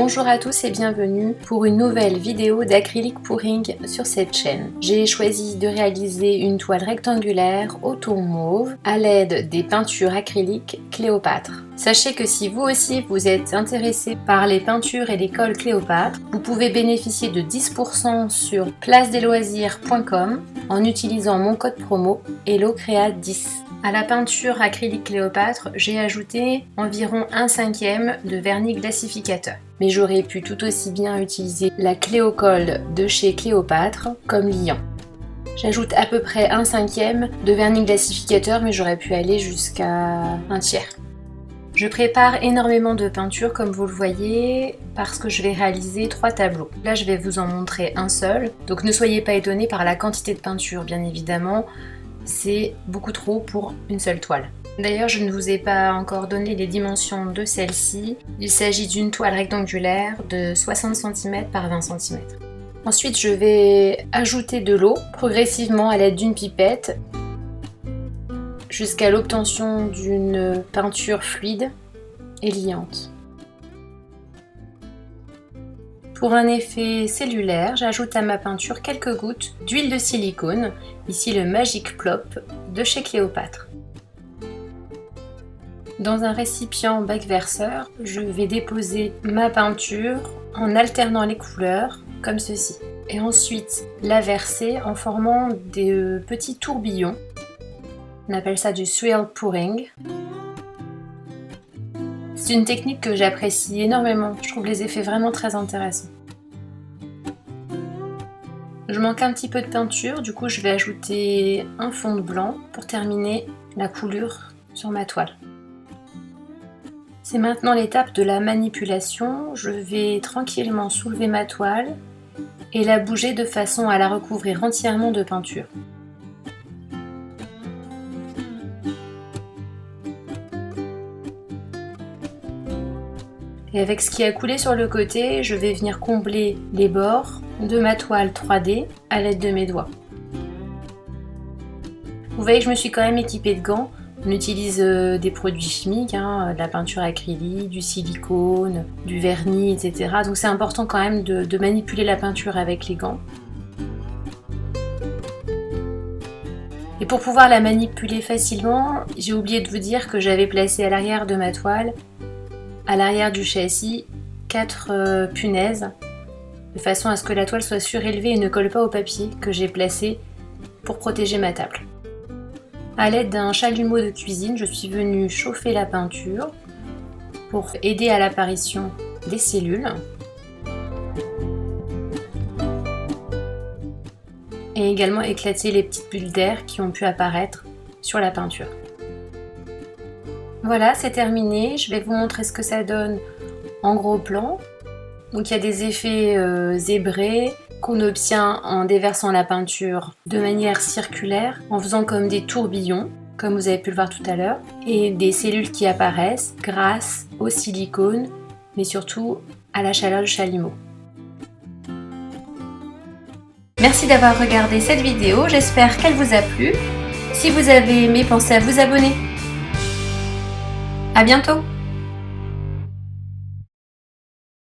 Bonjour à tous et bienvenue pour une nouvelle vidéo d'acrylique pouring sur cette chaîne. J'ai choisi de réaliser une toile rectangulaire au ton mauve à l'aide des peintures acryliques Cléopâtre. Sachez que si vous aussi vous êtes intéressé par les peintures et les colles Cléopâtre, vous pouvez bénéficier de 10% sur placedesloisirs.com en utilisant mon code promo HelloCrea10. À la peinture acrylique Cléopâtre, j'ai ajouté environ 1/5 de vernis glacificateur. Mais j'aurais pu tout aussi bien utiliser la Cléocolle de chez Cléopâtre comme liant. J'ajoute à peu près 1/5 de vernis glacificateur, mais j'aurais pu aller jusqu'à 1/3. Je prépare énormément de peinture comme vous le voyez parce que je vais réaliser 3 tableaux. Là je vais vous en montrer un seul, donc ne soyez pas étonnés par la quantité de peinture bien évidemment. C'est beaucoup trop pour une seule toile. D'ailleurs, je ne vous ai pas encore donné les dimensions de celle-ci. Il s'agit d'une toile rectangulaire de 60 cm par 20 cm. Ensuite, je vais ajouter de l'eau progressivement à l'aide d'une pipette jusqu'à l'obtention d'une peinture fluide et liante. Pour un effet cellulaire, j'ajoute à ma peinture quelques gouttes d'huile de silicone, ici le Magic Plop de chez Cléopâtre. Dans un récipient bac verseur, je vais déposer ma peinture en alternant les couleurs, comme ceci. Et ensuite la verser en formant des petits tourbillons. On appelle ça du swirl pouring. C'est une technique que j'apprécie énormément, je trouve les effets vraiment très intéressants. Je manque un petit peu de peinture, du coup je vais ajouter un fond de blanc pour terminer la coulure sur ma toile. C'est maintenant l'étape de la manipulation, je vais tranquillement soulever ma toile et la bouger de façon à la recouvrir entièrement de peinture. Et avec ce qui a coulé sur le côté, je vais venir combler les bords de ma toile 3D à l'aide de mes doigts. Vous voyez que je me suis quand même équipée de gants. On utilise des produits chimiques, de la peinture acrylique, du silicone, du vernis, etc. Donc c'est important quand même de manipuler la peinture avec les gants. Et pour pouvoir la manipuler facilement, j'ai oublié de vous dire que j'avais placé à l'arrière de ma toile, à l'arrière du châssis, 4 punaises, de façon à ce que la toile soit surélevée et ne colle pas au papier que j'ai placé pour protéger ma table. A l'aide d'un chalumeau de cuisine, je suis venue chauffer la peinture pour aider à l'apparition des cellules et également éclater les petites bulles d'air qui ont pu apparaître sur la peinture. Voilà, c'est terminé. Je vais vous montrer ce que ça donne en gros plan. Donc il y a des effets zébrés qu'on obtient en déversant la peinture de manière circulaire, en faisant comme des tourbillons, comme vous avez pu le voir tout à l'heure, et des cellules qui apparaissent grâce au silicone, mais surtout à la chaleur du chalumeau. Merci d'avoir regardé cette vidéo, j'espère qu'elle vous a plu. Si vous avez aimé, pensez à vous abonner. À bientôt!